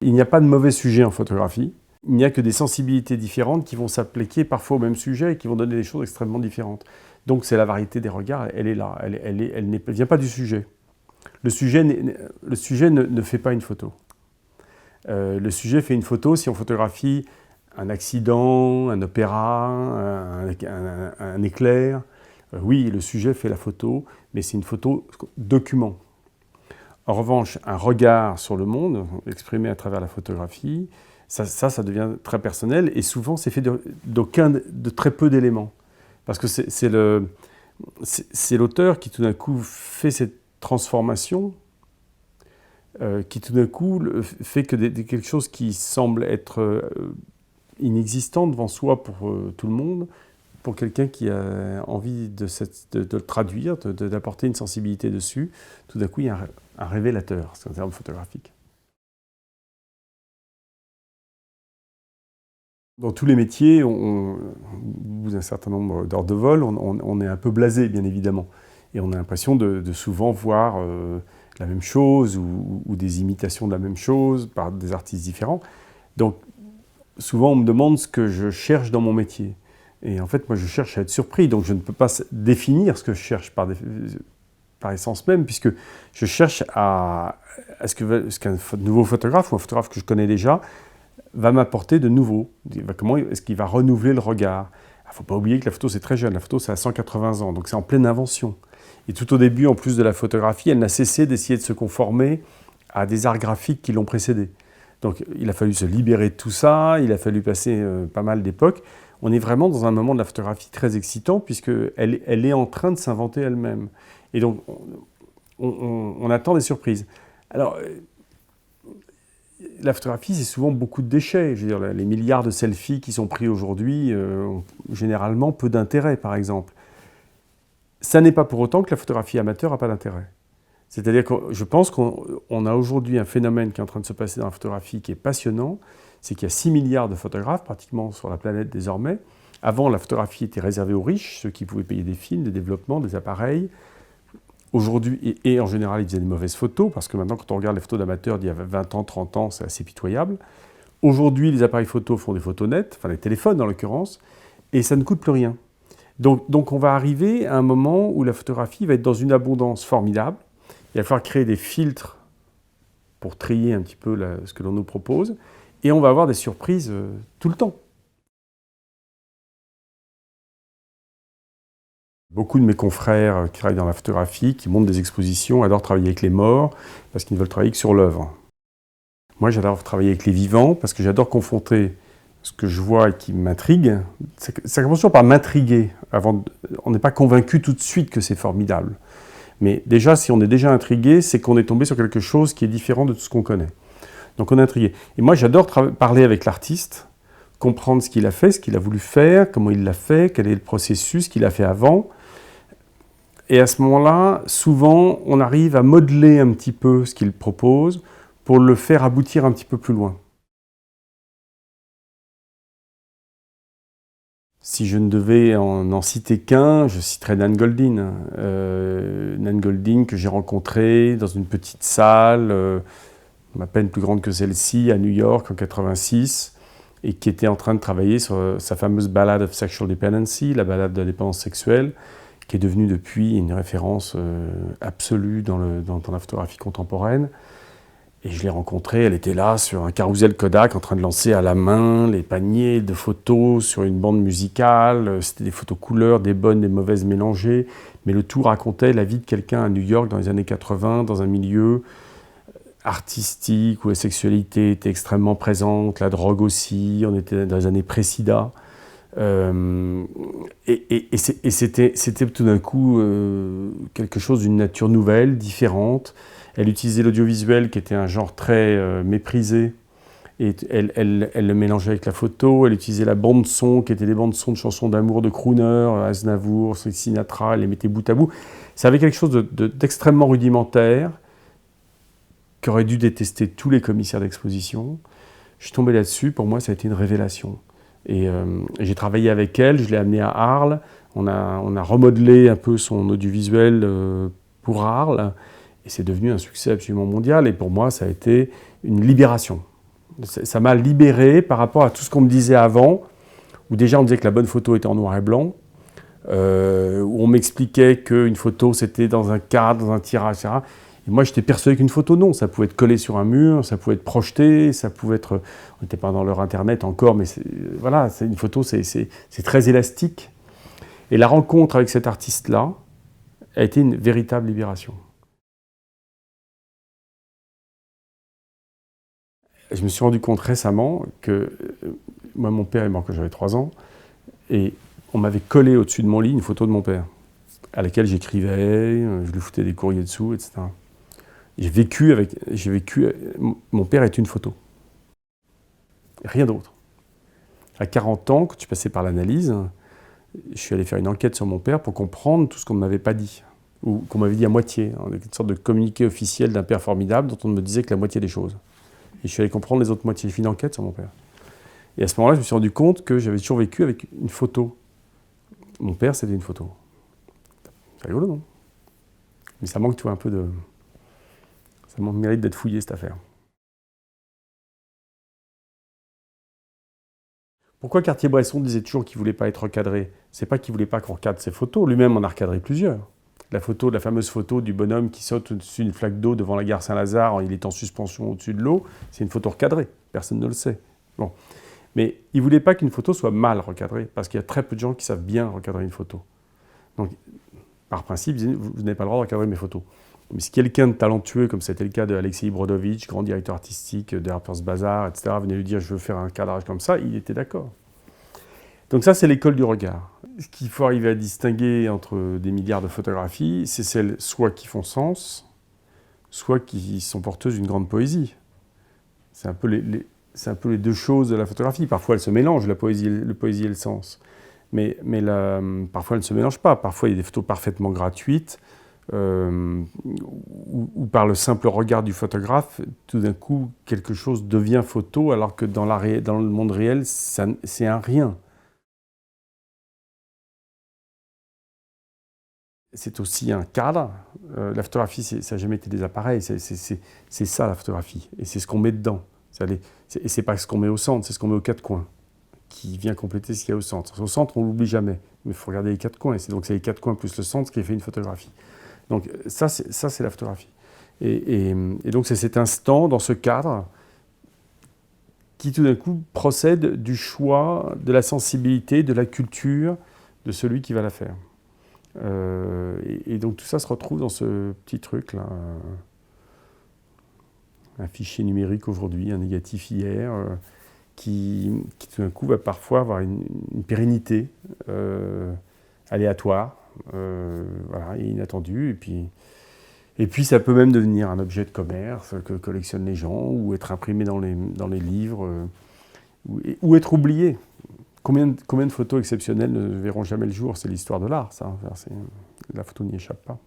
Il n'y a pas de mauvais sujet en photographie. Il n'y a que des sensibilités différentes qui vont s'appliquer parfois au même sujet et qui vont donner des choses extrêmement différentes. Donc c'est la variété des regards, elle est là, elle ne vient pas du sujet. Le sujet ne fait pas une photo. Le sujet fait une photo si on photographie un accident, un opéra, un éclair. Oui, le sujet fait la photo, mais c'est une photo document. En revanche, un regard sur le monde, exprimé à travers la photographie, ça devient très personnel, et souvent c'est fait de très peu d'éléments. Parce que c'est l'auteur qui tout d'un coup fait cette transformation, qui tout d'un coup fait que quelque chose qui semble être inexistant devant soi pour tout le monde, pour quelqu'un qui a envie de le traduire, d'apporter une sensibilité dessus, tout d'un coup il y a un révélateur, c'est un terme photographique. Dans tous les métiers, au bout d'un certain nombre d'heures de vol, on est un peu blasé, bien évidemment. Et on a l'impression de souvent voir la même chose ou des imitations de la même chose par des artistes différents. Donc, souvent, on me demande ce que je cherche dans mon métier. Et en fait, moi, je cherche à être surpris. Donc, je ne peux pas définir ce que je cherche par essence même, puisque je cherche à ce qu'un nouveau photographe ou un photographe que je connais déjà va m'apporter de nouveau. Comment est-ce qu'il va renouveler le regard? Il ne faut pas oublier que la photo, c'est très jeune. La photo, c'est à 180 ans, donc c'est en pleine invention. Et tout au début, en plus de la photographie, elle n'a cessé d'essayer de se conformer à des arts graphiques qui l'ont précédée. Donc il a fallu se libérer de tout ça, il a fallu passer pas mal d'époques. On est vraiment dans un moment de la photographie très excitant, puisqu'elle est en train de s'inventer elle-même. Et donc, on attend des surprises. Alors, la photographie, c'est souvent beaucoup de déchets. Je veux dire, les milliards de selfies qui sont pris aujourd'hui ont généralement peu d'intérêt, par exemple. Ça n'est pas pour autant que la photographie amateur n'a pas d'intérêt. C'est-à-dire que je pense qu'on a aujourd'hui un phénomène qui est en train de se passer dans la photographie qui est passionnant, c'est qu'il y a 6 milliards de photographes pratiquement sur la planète désormais. Avant, la photographie était réservée aux riches, ceux qui pouvaient payer des films, des développements, des appareils. Aujourd'hui, et en général, ils faisaient des mauvaises photos, parce que maintenant, quand on regarde les photos d'amateurs d'il y a 20 ans, 30 ans, c'est assez pitoyable. Aujourd'hui, les appareils photo font des photos nettes, enfin les téléphones en l'occurrence, et ça ne coûte plus rien. Donc on va arriver à un moment où la photographie va être dans une abondance formidable. Il va falloir créer des filtres pour trier un petit peu ce que l'on nous propose, et on va avoir des surprises tout le temps. Beaucoup de mes confrères qui travaillent dans la photographie, qui montent des expositions, adorent travailler avec les morts, parce qu'ils ne veulent travailler que sur l'œuvre. Moi, j'adore travailler avec les vivants, parce que j'adore confronter ce que je vois et qui m'intrigue. Ça commence toujours par m'intriguer. On n'est pas convaincu tout de suite que c'est formidable. Mais déjà, si on est déjà intrigué, c'est qu'on est tombé sur quelque chose qui est différent de tout ce qu'on connaît. Donc on est intrigué. Et moi, j'adore parler avec l'artiste, comprendre ce qu'il a fait, ce qu'il a voulu faire, comment il l'a fait, quel est le processus qu'il a fait avant. Et à ce moment-là, souvent, on arrive à modeler un petit peu ce qu'il propose pour le faire aboutir un petit peu plus loin. Si je ne devais en citer qu'un, je citerais Nan Goldin. Nan Goldin que j'ai rencontré dans une petite salle, à peine plus grande que celle-ci, à New York en 86, et qui était en train de travailler sur sa fameuse Ballad of Sexual Dependency, la ballade de la dépendance sexuelle, qui est devenue depuis une référence absolue dans la photographie contemporaine. Et je l'ai rencontrée, elle était là sur un carrousel Kodak en train de lancer à la main les paniers de photos sur une bande musicale. C'était des photos couleurs, des bonnes, des mauvaises mélangées. Mais le tout racontait la vie de quelqu'un à New York dans les années 80, dans un milieu artistique où la sexualité était extrêmement présente, la drogue aussi, on était dans les années pré-sida. Et c'était tout d'un coup quelque chose d'une nature nouvelle, différente. Elle utilisait l'audiovisuel qui était un genre très méprisé et elle le mélangeait avec la photo. Elle utilisait la bande-son qui était des bandes-son de chansons d'amour de crooner, Aznavour, Sinatra, elle les mettait bout à bout. Ça avait quelque chose d'extrêmement rudimentaire qu'auraient dû détester tous les commissaires d'exposition. Je suis tombé là-dessus, pour moi ça a été une révélation. Et j'ai travaillé avec elle, je l'ai amenée à Arles, on a remodelé un peu son audiovisuel pour Arles, et c'est devenu un succès absolument mondial, et pour moi ça a été une libération. Ça m'a libéré par rapport à tout ce qu'on me disait avant, où déjà on me disait que la bonne photo était en noir et blanc, où on m'expliquait qu'une photo c'était dans un cadre, dans un tirage, etc. Et moi j'étais persuadé qu'une photo non, ça pouvait être collé sur un mur, ça pouvait être projeté, ça pouvait être... On n'était pas dans leur internet encore, mais voilà, une photo c'est très élastique. Et la rencontre avec cet artiste-là a été une véritable libération. Je me suis rendu compte récemment que moi, mon père est mort quand j'avais 3 ans, et on m'avait collé au-dessus de mon lit une photo de mon père, à laquelle j'écrivais, je lui foutais des courriers dessous, etc. Mon père est une photo, rien d'autre. À 40 ans, quand je suis passé par l'analyse, je suis allé faire une enquête sur mon père pour comprendre tout ce qu'on ne m'avait pas dit, ou qu'on m'avait dit à moitié, une sorte de communiqué officiel d'un père formidable dont on ne me disait que la moitié des choses. Et je suis allé comprendre les autres moitiés. J'ai fait une enquête sur mon père. Et à ce moment-là, je me suis rendu compte que j'avais toujours vécu avec une photo. Mon père, c'était une photo. C'est rigolo, non? Mais ça manque, tu vois, un peu de... Ça mérite d'être fouillé, cette affaire. Pourquoi Cartier-Bresson disait toujours qu'il ne voulait pas être recadré? C'est pas qu'il ne voulait pas qu'on recadre ses photos. Lui-même en a recadré plusieurs. La fameuse photo du bonhomme qui saute au-dessus d'une flaque d'eau devant la gare Saint-Lazare, il est en suspension au-dessus de l'eau, c'est une photo recadrée. Personne ne le sait. Bon. Mais il ne voulait pas qu'une photo soit mal recadrée, parce qu'il y a très peu de gens qui savent bien recadrer une photo. Donc, par principe, il disait, vous n'avez pas le droit de recadrer mes photos. Mais si quelqu'un de talentueux, comme c'était le cas de Alexei Brodovitch, grand directeur artistique de Harper's Bazaar, etc., venait lui dire, je veux faire un cadrage comme ça, il était d'accord. Donc ça, c'est l'école du regard. Ce qu'il faut arriver à distinguer entre des milliards de photographies, c'est celles soit qui font sens, soit qui sont porteuses d'une grande poésie. C'est un peu les deux choses de la photographie. Parfois, elles se mélangent, la poésie et le sens. Mais parfois, elles ne se mélangent pas. Parfois, il y a des photos parfaitement gratuites, où par le simple regard du photographe, tout d'un coup, quelque chose devient photo, alors que dans le monde réel, c'est un rien. C'est aussi un cadre. La photographie, ça n'a jamais été des appareils, c'est ça la photographie. Et c'est ce qu'on met dedans. Et c'est pas ce qu'on met au centre, c'est ce qu'on met aux quatre coins, qui vient compléter ce qu'il y a au centre. Au centre, on l'oublie jamais, mais il faut regarder les quatre coins. Donc c'est les quatre coins plus le centre qui fait une photographie. Donc ça, c'est la photographie. Et donc c'est cet instant, dans ce cadre, qui tout d'un coup procède du choix, de la sensibilité, de la culture de celui qui va la faire. Et donc tout ça se retrouve dans ce petit truc là, un fichier numérique aujourd'hui, un négatif hier, qui tout d'un coup va parfois avoir une pérennité aléatoire, voilà, et inattendue, et puis ça peut même devenir un objet de commerce que collectionnent les gens, ou être imprimé dans les livres, ou être oublié. Combien de photos exceptionnelles ne verront jamais le jour? C'est l'histoire de l'art, ça. La photo n'y échappe pas.